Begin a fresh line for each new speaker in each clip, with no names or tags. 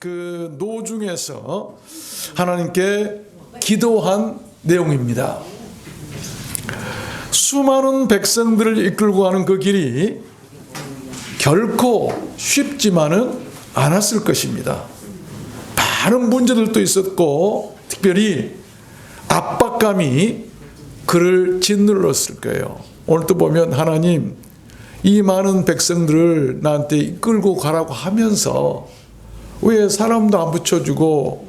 그 노중에서 하나님께 기도한 내용입니다. 수많은 백성들을 이끌고 가는 그 길이 결코 쉽지만은 않았을 것입니다. 많은 문제들도 있었고 특별히 압박감이 그를 짓눌렀을 거예요. 오늘도 보면 하나님 이 많은 백성들을 나한테 이끌고 가라고 하면서 왜 사람도 안 붙여주고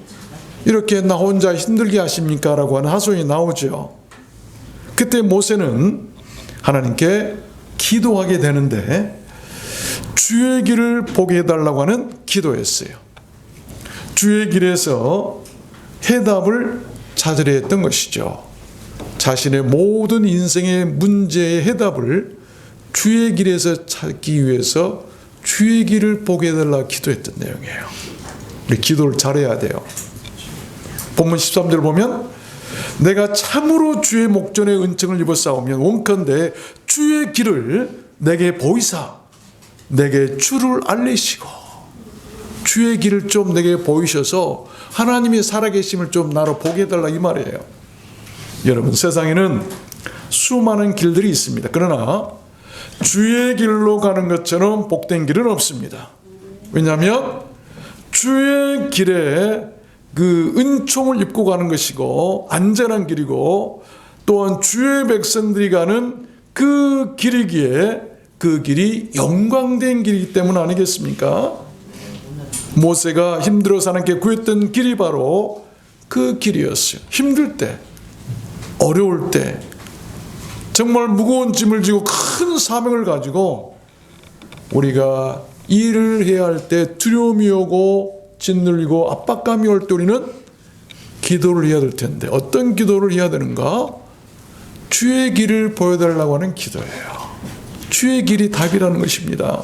이렇게 나 혼자 힘들게 하십니까? 라고 하는 하소연이 나오죠. 그때 모세는 하나님께 기도하게 되는데 주의 길을 보게 해달라고 하는 기도였어요. 주의 길에서 해답을 찾으려 했던 것이죠. 자신의 모든 인생의 문제의 해답을 주의 길에서 찾기 위해서 주의 길을 보게 해달라고 기도했던 내용이에요. 우리 기도를 잘해야 돼요. 본문 13절 보면 내가 참으로 주의 목전에 은총을 입어 싸우면 원컨대 주의 길을 내게 보이사 내게 주를 알리시고, 주의 길을 좀 내게 보이셔서 하나님의 살아계심을 좀 나로 보게 해달라 이 말이에요. 여러분, 세상에는 수많은 길들이 있습니다. 그러나 주의 길로 가는 것처럼 복된 길은 없습니다. 왜냐하면 주의 길에 그 은총을 입고 가는 것이고 안전한 길이고, 또한 주의 백성들이 가는 그 길이기에 그 길이 영광된 길이기 때문 아니겠습니까? 모세가 힘들어서 하나님께 구했던 길이 바로 그 길이었어요. 힘들 때, 어려울 때, 정말 무거운 짐을 지고 큰 사명을 가지고 우리가 일을 해야 할 때 두려움이 오고 짓눌리고 압박감이 올 때 우리는 기도를 해야 될 텐데 어떤 기도를 해야 되는가? 주의 길을 보여달라고 하는 기도예요. 주의 길이 답이라는 것입니다.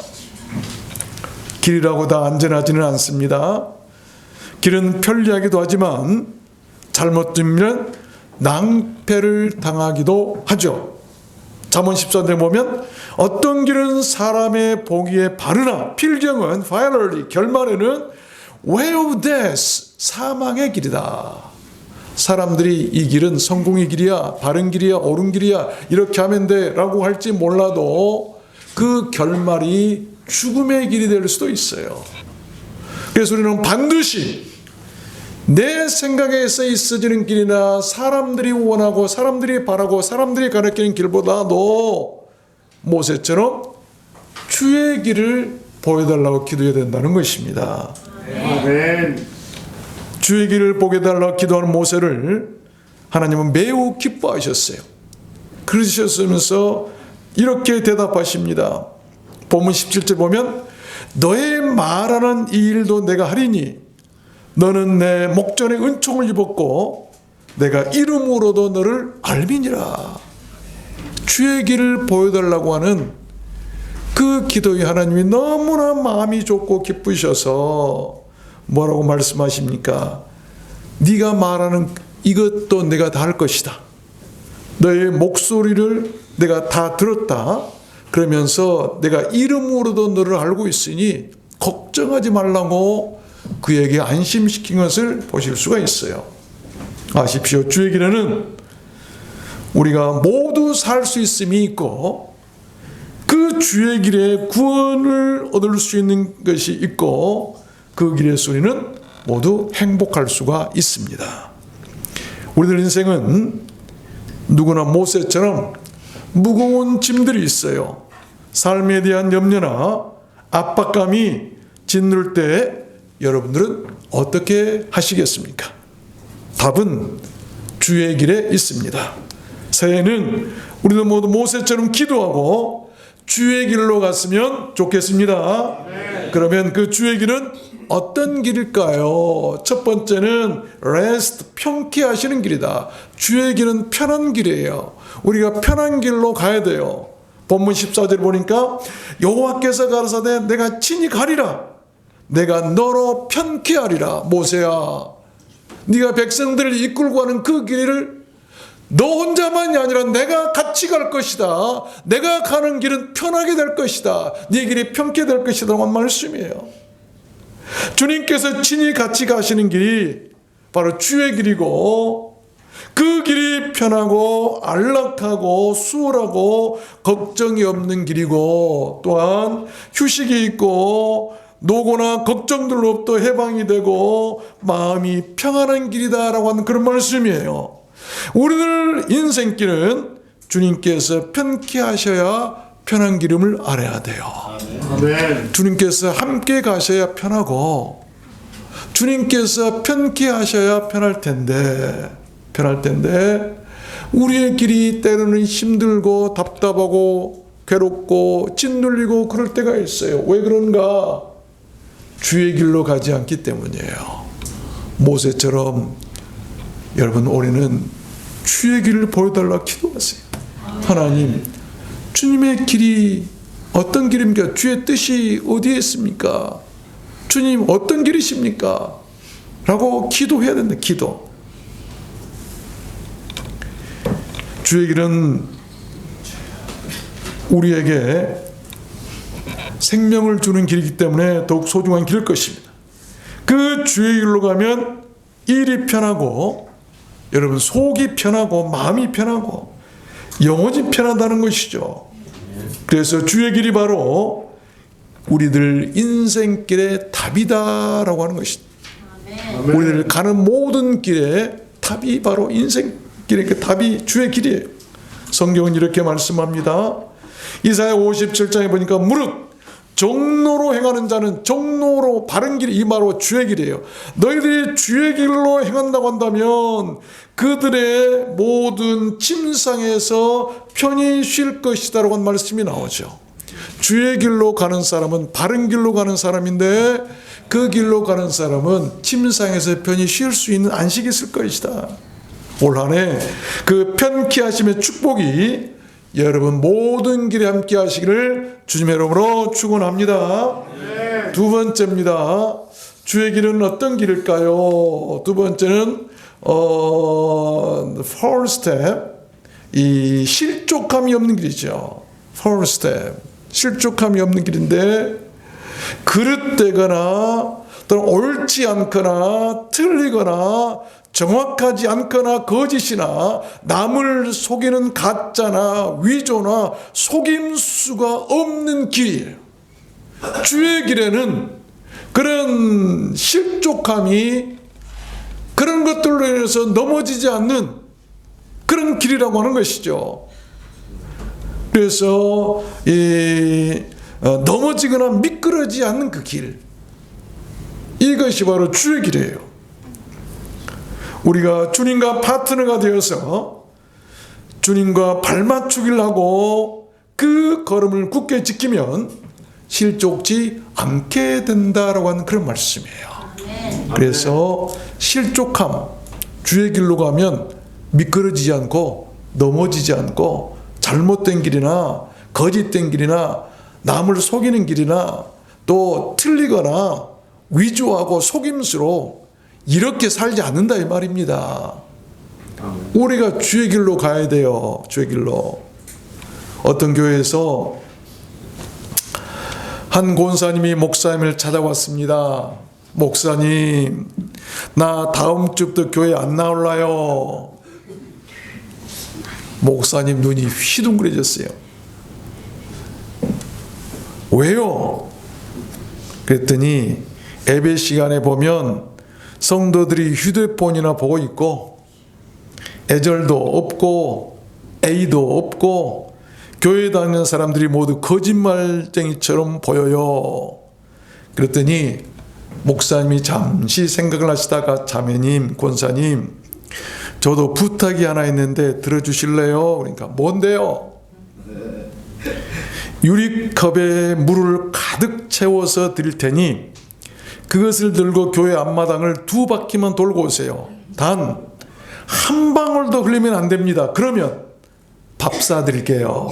길이라고 다 안전하지는 않습니다. 길은 편리하기도 하지만 잘못되면 낭패를 당하기도 하죠. 잠언 14절에 보면 어떤 길은 사람의 보기에 바르나 필경은 finally 결말에는 way of death 사망의 길이다. 사람들이 이 길은 성공의 길이야, 바른 길이야, 옳은 길이야 이렇게 하면 돼 라고 할지 몰라도 그 결말이 죽음의 길이 될 수도 있어요. 그래서 우리는 반드시 내 생각에서 있어지는 길이나 사람들이 원하고 사람들이 바라고 사람들이 가르치는 길보다도 모세처럼 주의 길을 보여달라고 기도해야 된다는 것입니다. 아멘. 주의 길을 보게 해달라고 기도하는 모세를 하나님은 매우 기뻐하셨어요. 그러셨으면서 이렇게 대답하십니다. 본문 17절 보면 너의 말하는 이 일도 내가 하리니 너는 내 목전에 은총을 입었고 내가 이름으로도 너를 알미니라. 주의 길을 보여달라고 하는 그 기도에 하나님이 너무나 마음이 좋고 기쁘셔서 뭐라고 말씀하십니까? 네가 말하는 이것도 내가 다 할 것이다. 너의 목소리를 내가 다 들었다. 그러면서 내가 이름으로도 너를 알고 있으니 걱정하지 말라고 그에게 안심시킨 것을 보실 수가 있어요. 아십시오. 주의 길에는 우리가 모두 살 수 있음이 있고 그 주의 길에 구원을 얻을 수 있는 것이 있고 그 길에서 우리는 모두 행복할 수가 있습니다. 우리들 인생은 누구나 모세처럼 무거운 짐들이 있어요. 삶에 대한 염려나 압박감이 짓눌 때 여러분들은 어떻게 하시겠습니까? 답은 주의 길에 있습니다. 새해에는 우리도 모두 모세처럼 기도하고 주의 길로 갔으면 좋겠습니다. 그러면 그 주의 길은 어떤 길일까요? 첫 번째는 rest, 평쾌 하시는 길이다. 주의 길은 편한 길이에요. 우리가 편한 길로 가야 돼요. 본문 14절 보니까 여호와께서 가라사대 내가 친히 가리라. 내가 너로 편쾌하리라. 모세야, 네가 백성들을 이끌고 가는 그 길을 너 혼자만이 아니라 내가 같이 갈 것이다. 내가 가는 길은 편하게 될 것이다. 네 길이 편케 될 것이다. 라는 말씀이에요. 주님께서 친히 같이 가시는 길이 바로 주의 길이고, 그 길이 편하고 안락하고 수월하고 걱정이 없는 길이고, 또한 휴식이 있고 노고나 걱정들로부터 해방이 되고 마음이 평안한 길이다라고 하는 그런 말씀이에요. 우리들 인생길은 주님께서 편케 하셔야 편한 길임을 알아야 돼요.
아멘.
주님께서 함께 가셔야 편하고, 주님께서 편케 하셔야 편할 텐데 우리의 길이 때로는 힘들고 답답하고 괴롭고 짓눌리고 그럴 때가 있어요. 왜 그런가? 주의 길로 가지 않기 때문이에요. 모세처럼 여러분, 우리는 주의 길을 보여달라 기도하세요. 하나님, 주님의 길이 어떤 길입니까? 주의 뜻이 어디에 있습니까? 주님 어떤 길이십니까? 라고 기도해야 된다. 기도. 주의 길은 우리에게 생명을 주는 길이기 때문에 더욱 소중한 길일 것입니다. 그 주의 길로 가면 일이 편하고, 여러분, 속이 편하고 마음이 편하고 영혼이 편하다는 것이죠. 그래서 주의 길이 바로 우리들 인생길의 답이다라고 하는 것입니다.
아멘.
우리들 가는 모든 길의 답이 바로 인생길의 그 답이 주의 길이에요. 성경은 이렇게 말씀합니다. 이사야 57장에 보니까 무릇 정로로 행하는 자는, 정로로 바른 길이 이 바로 주의 길이에요. 너희들이 주의 길로 행한다고 한다면 그들의 모든 침상에서 편히 쉴 것이다라고 하는 말씀이 나오죠. 주의 길로 가는 사람은 바른 길로 가는 사람인데, 그 길로 가는 사람은 침상에서 편히 쉴 수 있는 안식이 있을 것이다. 올 한 해 그 편케 하심의 축복이 여러분 모든 길에 함께 하시기를 주님의 이름으로 축원합니다.
네.
두 번째입니다. 주의 길은 어떤 길일까요? 두 번째는 first step, 이 실족함이 없는 길이죠. first step, 실족함이 없는 길인데, 그릇되거나 또는 옳지 않거나 틀리거나 정확하지 않거나 거짓이나 남을 속이는 가짜나 위조나 속임수가 없는 길이에요. 주의 길에는 그런 실족함이, 그런 것들로 인해서 넘어지지 않는 그런 길이라고 하는 것이죠. 그래서 넘어지거나 미끄러지지 않는 그 길, 이것이 바로 주의 길이에요. 우리가 주님과 파트너가 되어서 주님과 발맞추기를 하고 그 걸음을 굳게 지키면 실족지 않게 된다라고 하는 그런 말씀이에요. 그래서 실족함, 주의 길로 가면 미끄러지지 않고 넘어지지 않고 잘못된 길이나 거짓된 길이나 남을 속이는 길이나 또 틀리거나 위조하고 속임수로 이렇게 살지 않는다 이 말입니다. 우리가 주의 길로 가야 돼요. 주의 길로. 어떤 교회에서 한 권사님이 목사님을 찾아왔습니다. 목사님, 나 다음 주부터 교회 안 나올라요. 목사님 눈이 휘둥그레졌어요. 왜요? 그랬더니 예배 시간에 보면 성도들이 휴대폰이나 보고 있고 애절도 없고 애의도 없고 교회 다니는 사람들이 모두 거짓말쟁이처럼 보여요. 그랬더니 목사님이 잠시 생각을 하시다가 자매님, 권사님, 저도 부탁이 하나 있는데 들어주실래요? 그러니까 뭔데요? 유리컵에 물을 가득 채워서 드릴 테니 그것을 들고 교회 앞마당을 2바퀴만 돌고 오세요. 단 한 방울도 흘리면 안 됩니다. 그러면 밥 사드릴게요.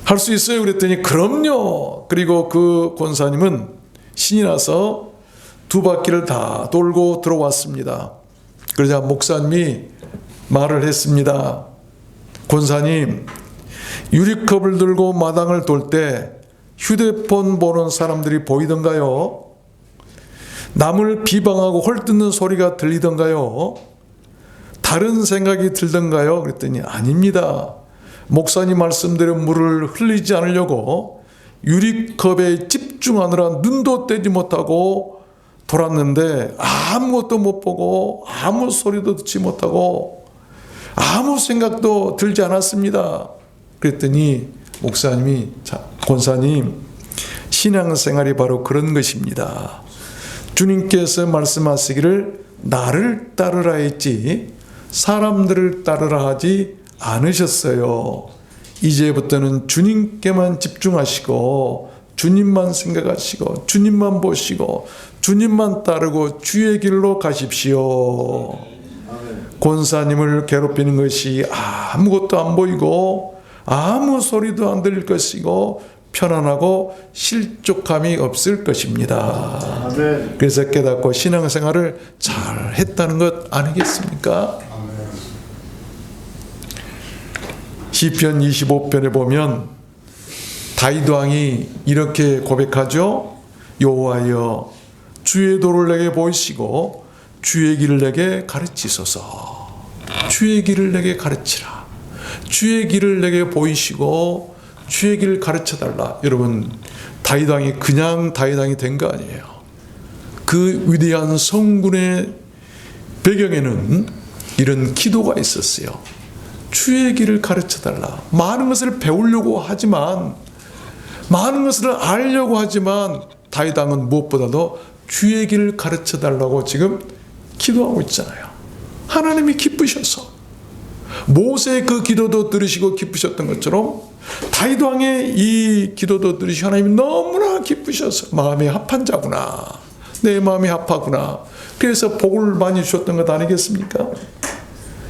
할 수 있어요? 그랬더니 그럼요. 그리고 그 권사님은 신이 나서 2바퀴를 다 돌고 들어왔습니다. 그러자 목사님이 말을 했습니다. 권사님, 유리컵을 들고 마당을 돌 때 휴대폰 보는 사람들이 보이던가요? 남을 비방하고 헐뜯는 소리가 들리던가요? 다른 생각이 들던가요? 그랬더니 아닙니다. 목사님 말씀대로 물을 흘리지 않으려고 유리컵에 집중하느라 눈도 떼지 못하고 돌았는데 아무것도 못 보고 아무 소리도 듣지 못하고 아무 생각도 들지 않았습니다. 그랬더니 목사님이 권사님, 신앙생활이 바로 그런 것입니다. 주님께서 말씀하시기를 나를 따르라 했지 사람들을 따르라 하지 않으셨어요. 이제부터는 주님께만 집중하시고 주님만 생각하시고 주님만 보시고 주님만 따르고 주의 길로 가십시오. 권사님을 괴롭히는 것이 아무것도 안 보이고 아무 소리도 안 들릴 것이고 편안하고 실족함이 없을 것입니다.
아멘.
그래서 깨닫고 신앙생활을 잘 했다는 것 아니겠습니까? 시편 25편에 보면 다윗 왕이 이렇게 고백하죠. 여호와여 주의 도를 내게 보이시고 주의 길을 내게 가르치소서. 주의 길을 내게 가르치라. 주의 길을 내게 보이시고 주의 길을 가르쳐달라. 여러분, 다윗 왕이 그냥 다윗 왕이 된 거 아니에요. 그 위대한 성군의 배경에는 이런 기도가 있었어요. 주의 길을 가르쳐달라. 많은 것을 배우려고 하지만, 많은 것을 알려고 하지만 다윗 왕은 무엇보다도 주의 길을 가르쳐달라고 지금 기도하고 있잖아요. 하나님이 기쁘셔서 모세의 그 기도도 들으시고 기쁘셨던 것처럼 다윗 왕의 이 기도도 들으시고 하나님이 너무나 기쁘셔서 마음이 합한 자구나, 내 마음이 합하구나, 그래서 복을 많이 주셨던 것 아니겠습니까?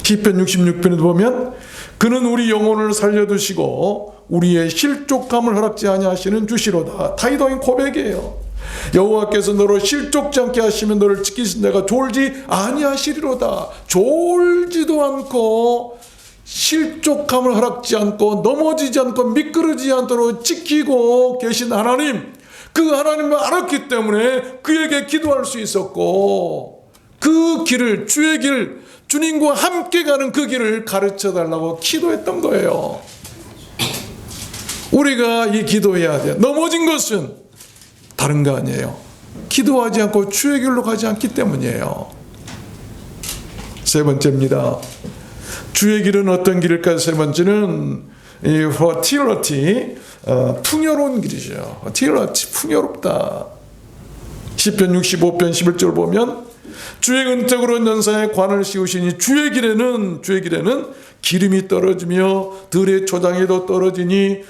시편 66편에도 보면 그는 우리 영혼을 살려두시고 우리의 실족함을 허락지 아니하시는 주시로다. 다윗 왕의 고백이에요. 여호와께서 너로 실족지 않게 하시면 너를 지키신 자가 졸지 아니하시리로다. 졸지도 않고 실족함을 허락지 않고 넘어지지 않고 미끄러지지 않도록 지키고 계신 하나님, 그 하나님을 알았기 때문에 그에게 기도할 수 있었고 그 길을, 주의 길, 주님과 함께 가는 그 길을 가르쳐달라고 기도했던 거예요. 우리가 이 기도해야 돼요. 넘어진 것은 다른 거 아니에요. 기도하지 않고 주의 길로 가지 않기 때문이에요. 세 번째입니다. 주의 길은 어떤 길일까요? 세 번째는 fertility, 풍요로운 길이죠. fertility, 풍요롭다. 시편 65편 11절 보면 주의 은택으로 연사에 관을 씌우시니 주의 길에는 기름이 떨어지며 들의 초장에도 떨어지니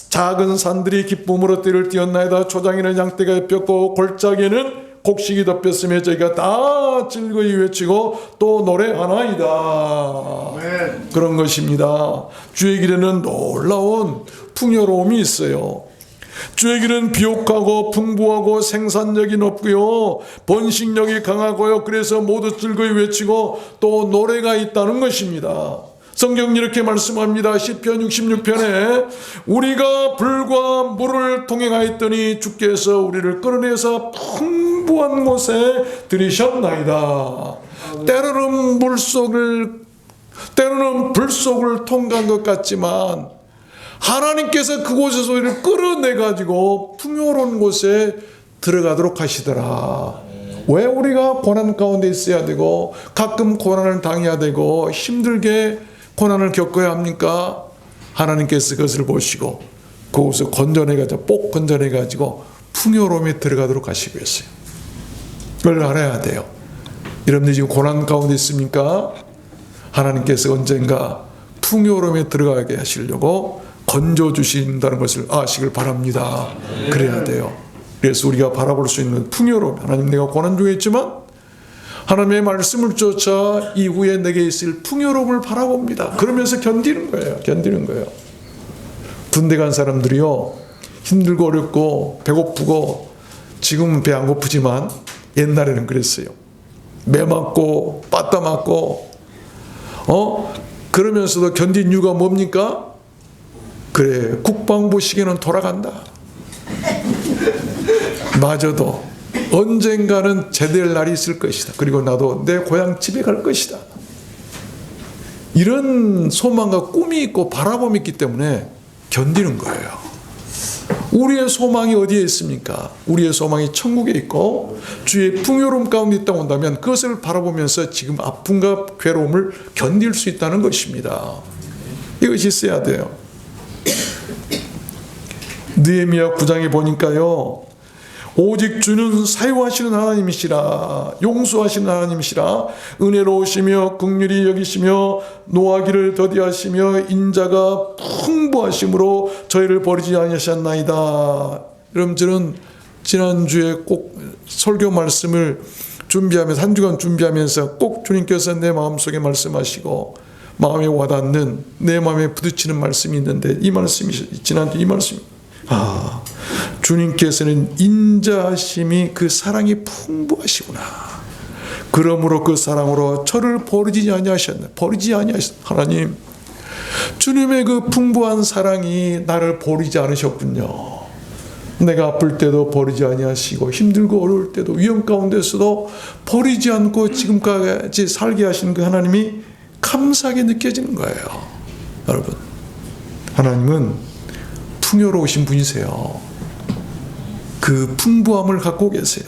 작은 산들이 기쁨으로 띠를 띄었나이다. 초장에는 양떼가 폈고 골짜기에는 곡식이 덮였으며 저희가 다 즐거이 외치고 또 노래하나이다.
아멘.
그런 것입니다. 주의 길에는 놀라운 풍요로움이 있어요. 주의 길은 비옥하고 풍부하고 생산력이 높고요, 번식력이 강하고요, 그래서 모두 즐거이 외치고 또 노래가 있다는 것입니다. 성경 이렇게 말씀합니다. 시편 66편에 우리가 불과 물을 통행하였더니 주께서 우리를 끌어내서 풍부한 곳에 들이셨나이다. 때로는 불 속을 통과한 것 같지만 하나님께서 그곳에서 우리를 끌어내가지고 풍요로운 곳에 들어가도록 하시더라. 왜 우리가 고난 가운데 있어야 되고 가끔 고난을 당해야 되고 힘들게 고난을 겪어야 합니까? 하나님께서 그것을 보시고 그곳을 건져내가지고 꼭 건져내가지고 풍요로움에 들어가도록 하시고 있어요. 그걸 알아야 돼요. 여러분들 지금 고난 가운데 있습니까? 하나님께서 언젠가 풍요로움에 들어가게 하시려고 건져주신다는 것을 아시길 바랍니다. 그래야 돼요. 그래서 우리가 바라볼 수 있는 풍요로움, 하나님 내가 고난 중에 있지만 하나님의 말씀을 쫓아 이후에 내게 있을 풍요로움을 바라봅니다. 그러면서 견디는 거예요. 군대 간 사람들이요, 힘들고 어렵고 배고프고, 지금은 배 안 고프지만 옛날에는 그랬어요. 매 맞고 빠따 맞고 그러면서도 견딘 이유가 뭡니까? 그래, 국방부 시계는 돌아간다. 마저도 언젠가는 제대할 날이 있을 것이다. 그리고 나도 내 고향 집에 갈 것이다. 이런 소망과 꿈이 있고 바라봄이 있기 때문에 견디는 거예요. 우리의 소망이 어디에 있습니까? 우리의 소망이 천국에 있고 주의 풍요로움 가운데 있다고 한다면 그것을 바라보면서 지금 아픔과 괴로움을 견딜 수 있다는 것입니다. 이것이 있어야 돼요. 느헤미야 9장에 보니까요, 오직 주는 사유하시는 하나님이시라, 용서하시는 하나님이시라, 은혜로우시며 긍휼히 여기시며 노하기를 더디하시며 인자가 풍부하심으로 저희를 버리지 아니하셨나이다. 여러분, 저는 지난주에 꼭 설교 말씀을 준비하면서, 한 주간 준비하면서 꼭 주님께서 내 마음속에 말씀하시고 마음에 와닿는, 내 마음에 부딪히는 말씀이 있는데, 이 말씀이 지난주 이 말씀이, 주님께서는 인자하심이 그 사랑이 풍부하시구나. 그러므로 그 사랑으로 저를 버리지 아니하셨나. 버리지 아니하셨. 하나님, 주님의 그 풍부한 사랑이 나를 버리지 않으셨군요. 내가 아플 때도 버리지 아니하시고 힘들고 어려울 때도 위험 가운데서도 버리지 않고 지금까지 살게 하신 그 하나님이 감사하게 느껴지는 거예요. 여러분, 하나님은 풍요로우신 분이세요. 그 풍부함을 갖고 계세요.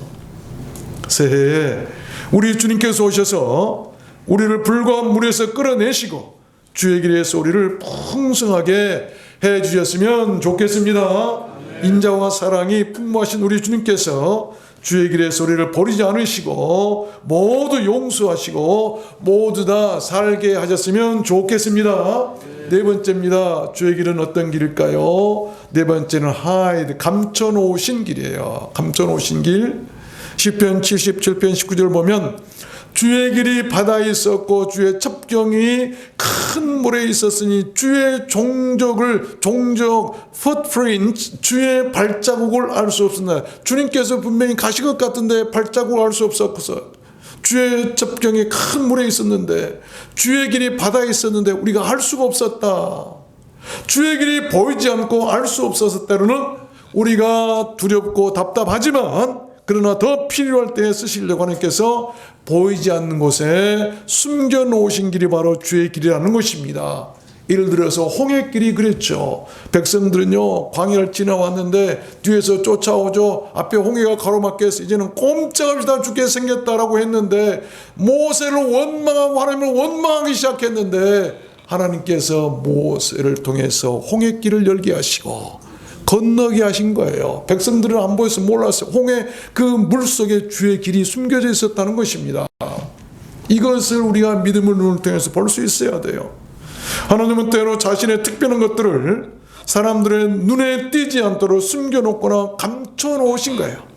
새해에 우리 주님께서 오셔서 우리를 불과 물에서 끌어내시고 주의 길에서 우리를 풍성하게 해주셨으면 좋겠습니다. 인자와 사랑이 풍부하신 우리 주님께서 주의 길에서 우리를 버리지 않으시고 모두 용서하시고 모두 다 살게 하셨으면 좋겠습니다. 네 번째입니다. 주의 길은 어떤 길일까요? 네 번째는 하이드, 감춰놓으신 길이에요. 감춰놓으신 길. 시편 77편 19절 보면 주의 길이 바다에 있었고 주의 첩경이 큰 물에 있었으니 주의 종적 footprint, 주의 발자국을 알 수 없었나. 주님께서 분명히 가신 것 같은데 발자국을 알 수 없었어. 주의 첩경이 큰 물에 있었는데, 주의 길이 바다에 있었는데 우리가 알 수가 없었다. 주의 길이 보이지 않고 알 수 없었을 때로는 우리가 두렵고 답답하지만, 그러나 더 필요할 때에 쓰시려고 하나님께서 보이지 않는 곳에 숨겨놓으신 길이 바로 주의 길이라는 것입니다. 예를 들어서 홍해길이 그랬죠. 백성들은요, 광야를 지나왔는데 뒤에서 쫓아오죠. 앞에 홍해가 가로막혀서 이제는 꼼짝없이 다 죽게 생겼다라고 했는데, 모세를 원망하고 하나님을 원망하기 시작했는데 하나님께서 모세를 통해서 홍해길을 열게 하시고 건너게 하신 거예요. 백성들은 안 보여서 몰랐어요. 홍해 그 물속에 주의 길이 숨겨져 있었다는 것입니다. 이것을 우리가 믿음의 눈을 통해서 볼 수 있어야 돼요. 하나님은 때로 자신의 특별한 것들을 사람들의 눈에 띄지 않도록 숨겨놓거나 감춰놓으신 거예요.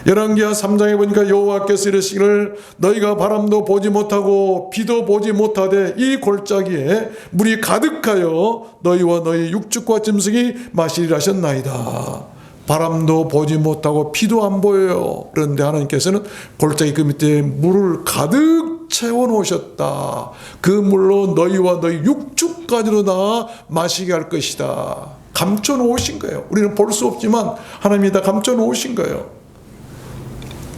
열왕기하 3장에 보니까 여호와께서 이르시기를 너희가 바람도 보지 못하고 비도 보지 못하되 이 골짜기에 물이 가득하여 너희와 너희 육축과 짐승이 마시리라 하셨나이다. 바람도 보지 못하고 비도 안 보여요. 그런데 하나님께서는 골짜기 그 밑에 물을 가득 채워놓으셨다. 그 물로 너희와 너희 육축까지도 다 마시게 할 것이다. 감춰놓으신 거예요. 우리는 볼 수 없지만 하나님이 다 감춰놓으신 거예요.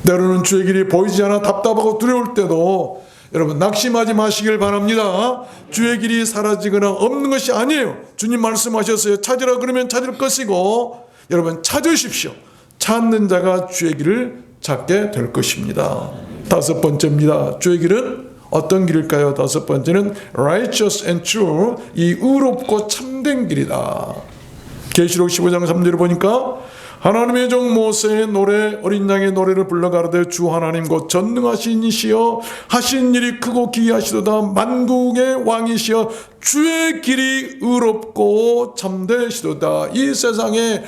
때로는 주의 길이 보이지 않아 답답하고 두려울 때도 여러분 낙심하지 마시길 바랍니다. 주의 길이 사라지거나 없는 것이 아니에요. 주님 말씀하셨어요. 찾으라 그러면 찾을 것이고, 여러분 찾으십시오. 찾는 자가 주의 길을 찾게 될 것입니다. 다섯 번째입니다. 주의 길은 어떤 길일까요? 다섯 번째는 righteous and true, 이 의롭고 참된 길이다. 계시록 15장 3절을 보니까 하나님의 종 모세의 노래, 어린 양의 노래를 불러 가로되 주 하나님 곧 전능하신 이시여 하신 일이 크고 기이하시도다. 만국의 왕이시여 주의 길이 의롭고 참되시도다. 이 세상에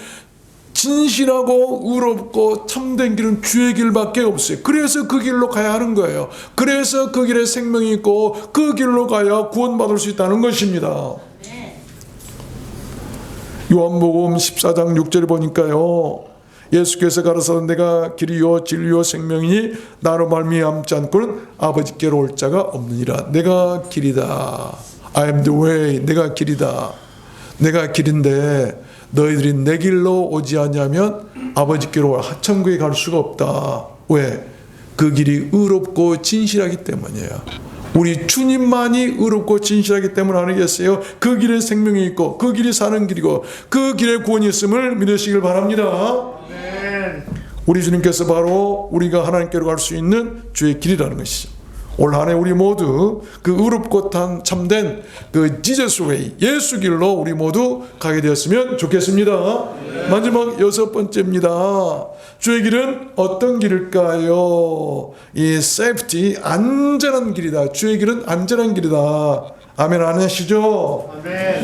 진실하고 의롭고 참된 길은 주의 길밖에 없어요. 그래서 그 길로 가야 하는 거예요. 그래서 그 길에 생명이 있고 그 길로 가야 구원받을 수 있다는 것입니다. 요한복음 14장 6절에 보니까요, 예수께서 가라사대 내가 길이요 진리요 생명이니 나로 말미암지 않고는 아버지께로 올 자가 없느니라. 내가 길이다. I am the way. 내가 길이다. 내가 길인데 너희들이 내 길로 오지 않냐면 아버지께로 천국에 갈 수가 없다. 왜? 그 길이 의롭고 진실하기 때문이에요. 우리 주님만이 의롭고 진실하기 때문 아니겠어요? 그 길에 생명이 있고 그 길이 사는 길이고 그 길에 구원이 있음을 믿으시길 바랍니다. 우리 주님께서 바로 우리가 하나님께로 갈 수 있는 주의 길이라는 것이죠. 올 한 해 우리 모두 그 의롭고 참된 그 지저스 웨이, 예수 길로 우리 모두 가게 되었으면 좋겠습니다. 마지막 6번째입니다. 주의 길은 어떤 길일까요? 이 세이프티, 안전한 길이다. 주의 길은 안전한 길이다. 아멘 안 하시죠?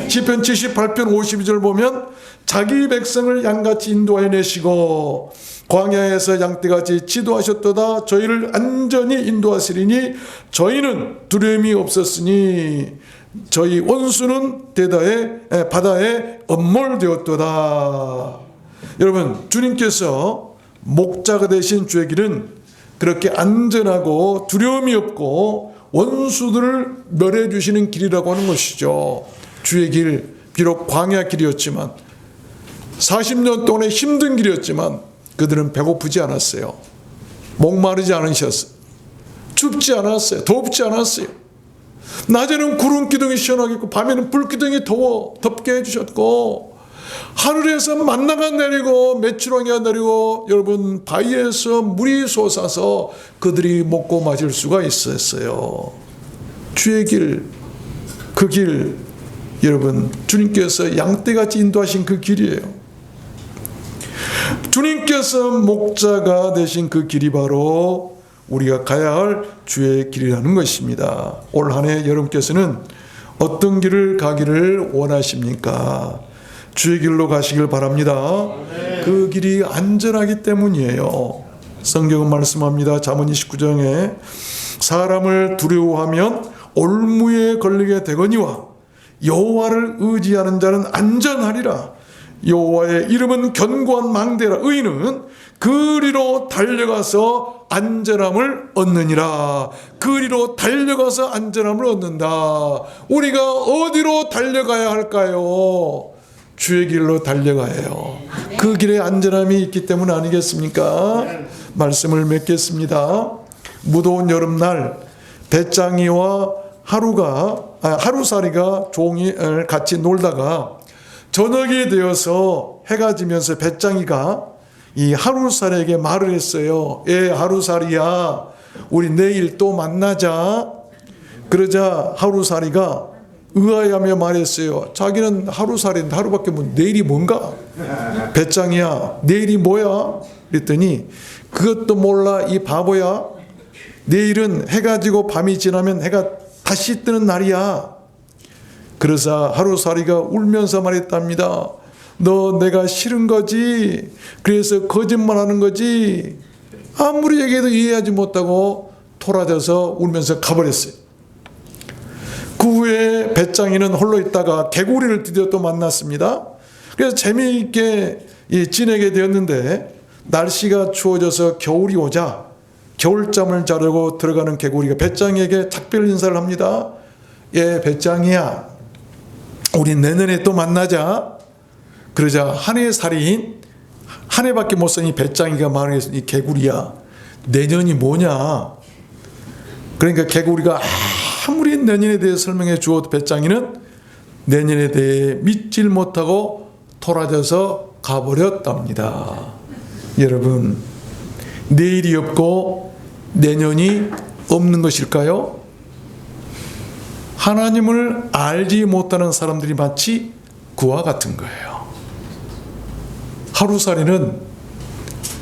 시편 78편 52절 보면 자기 백성을 양같이 인도하여 내시고 광야에서 양떼같이 지도하셨도다. 저희를 안전히 인도하시리니 저희는 두려움이 없었으니 저희 원수는 바다에 엄몰되었도다. 여러분, 주님께서 목자가 되신 주의 길은 그렇게 안전하고 두려움이 없고 원수들을 멸해 주시는 길이라고 하는 것이죠. 주의 길, 비록 광야 길이었지만 40년 동안의 힘든 길이었지만 그들은 배고프지 않았어요. 목마르지 않으셨어요. 춥지 않았어요. 덥지 않았어요. 낮에는 구름 기둥이 시원하게 있고 밤에는 불 기둥이 덥게 해주셨고 하늘에서 만나가 내리고 메추라기가 내리고 여러분 바위에서 물이 솟아서 그들이 먹고 마실 수가 있었어요. 주의 길, 그 길, 여러분 주님께서 양떼같이 인도하신 그 길이에요. 주님께서 목자가 되신 그 길이 바로 우리가 가야 할 주의 길이라는 것입니다. 올 한 해 여러분께서는 어떤 길을 가기를 원하십니까? 주의 길로 가시길 바랍니다. 그 길이 안전하기 때문이에요. 성경은 말씀합니다. 잠언 29장에 사람을 두려워하면 올무에 걸리게 되거니와 여호와를 의지하는 자는 안전하리라. 여호와의 이름은 견고한 망대라. 의인은 그리로 달려가서 안전함을 얻느니라. 그리로 달려가서 안전함을 얻는다. 우리가 어디로 달려가야 할까요? 주의 길로 달려가야 해요. 그 길에 안전함이 있기 때문 아니겠습니까? 말씀을 맺겠습니다. 무더운 여름날 배짱이와 하루살이가 종일 같이 놀다가 저녁이 되어서 해가 지면서 배짱이가 이 하루살이에게 말을 했어요. 하루살이야, 우리 내일 또 만나자. 그러자 하루살이가 의아해하며 말했어요. 자기는 하루살이인데 하루밖에 못, 내일이 뭔가? 배짱이야, 내일이 뭐야? 그랬더니 그것도 몰라 이 바보야. 내일은 해가 지고 밤이 지나면 해가 다시 뜨는 날이야. 그러자 하루살이가 울면서 말했답니다. 너 내가 싫은 거지? 그래서 거짓말하는 거지? 아무리 얘기해도 이해하지 못하고 토라져서 울면서 가버렸어요. 그 후에 배짱이는 홀로 있다가 개구리를 드디어 또 만났습니다. 그래서 재미있게 지내게 되었는데 날씨가 추워져서 겨울이 오자 겨울잠을 자려고 들어가는 개구리가 배짱이에게 작별 인사를 합니다. 배짱이야, 우리 내년에 또 만나자. 그러자 한 해 살이인 한 해밖에 못 사니 배짱이가 말해서 이 개구리야, 내년이 뭐냐? 그러니까 개구리가 아무리 내년에 대해 설명해 주어도 배짱이는 내년에 대해 믿질 못하고 토라져서 가버렸답니다. 여러분, 내일이 없고 내년이 없는 것일까요? 하나님을 알지 못하는 사람들이 마치 그와 같은 거예요. 하루살이는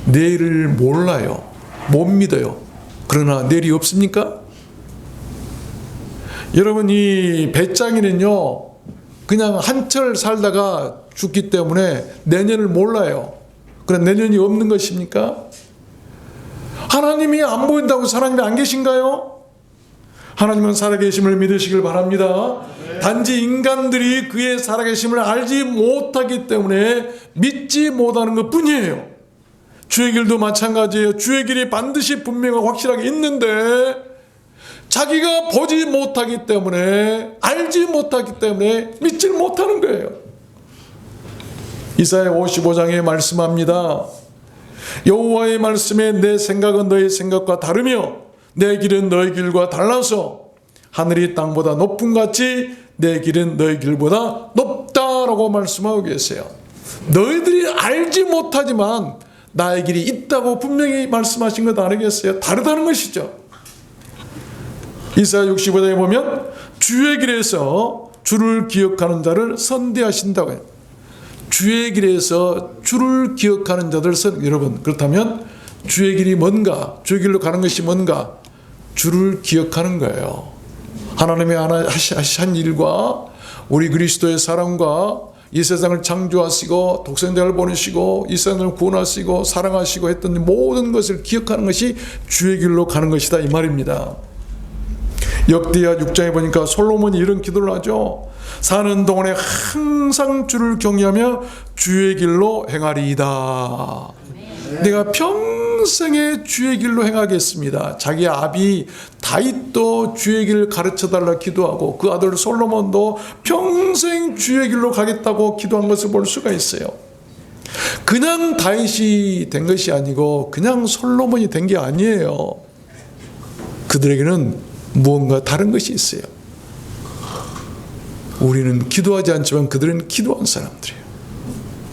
내일을 몰라요. 못 믿어요. 그러나 내일이 없습니까? 여러분, 이 배짱이는요 그냥 한철 살다가 죽기 때문에 내년을 몰라요. 그럼 내년이 없는 것입니까? 하나님이 안 보인다고 하나님이 안 계신가요? 하나님은 살아계심을 믿으시길 바랍니다. 단지 인간들이 그의 살아계심을 알지 못하기 때문에 믿지 못하는 것 뿐이에요. 주의 길도 마찬가지예요. 주의 길이 반드시 분명하고 확실하게 있는데 자기가 보지 못하기 때문에, 알지 못하기 때문에 믿지 못하는 거예요. 이사야 55장에 말씀합니다. 여호와의 말씀에 내 생각은 너의 생각과 다르며 내 길은 너의 길과 달라서 하늘이 땅보다 높음 같이 내 길은 너의 길보다 높다라고 말씀하고 계세요. 너희들이 알지 못하지만 나의 길이 있다고 분명히 말씀하신 것 아니겠어요? 다르다는 것이죠. 이사야 65장에 보면 주의 길에서 주를 기억하는 자를 선대하신다고 해요. 주의 길에서 주를 기억하는 자들 여러분, 그렇다면 주의 길이 뭔가? 주의 길로 가는 것이 뭔가? 주를 기억하는 거예요. 하나님의 하신 일과 우리 그리스도의 사랑과 이 세상을 창조하시고 독생자를 보내시고 이 세상을 구원하시고 사랑하시고 했던 모든 것을 기억하는 것이 주의 길로 가는 것이다, 이 말입니다. 역대하 6장에 보니까 솔로몬이 이런 기도를 하죠. 사는 동안에 항상 주를 경외하며 주의 길로 행하리이다. 내가 평생에 주의 길로 행하겠습니다. 자기 아비 다윗도 주의 길을 가르쳐달라 기도하고 그 아들 솔로몬도 평생 주의 길로 가겠다고 기도한 것을 볼 수가 있어요. 그냥 다윗이 된 것이 아니고 그냥 솔로몬이 된 게 아니에요. 그들에게는 무언가 다른 것이 있어요. 우리는 기도하지 않지만 그들은 기도한 사람들이에요.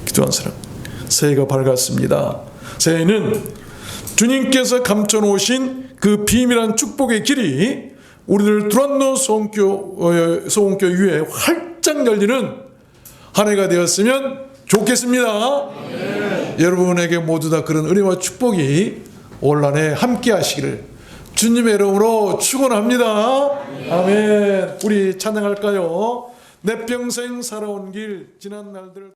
기도한 사람. 새해가 밝았습니다. 새해는 주님께서 감춰놓으신 그 비밀한 축복의 길이 우리들 두란노 소원교 위에 활짝 열리는 한 해가 되었으면 좋겠습니다. 여러분에게 모두 다 그런 은혜와 축복이 올 한 해 함께 하시기를 주님의 이름으로 축원합니다. 아멘. 우리 찬양할까요? 내 평생 살아온 길 지난 날들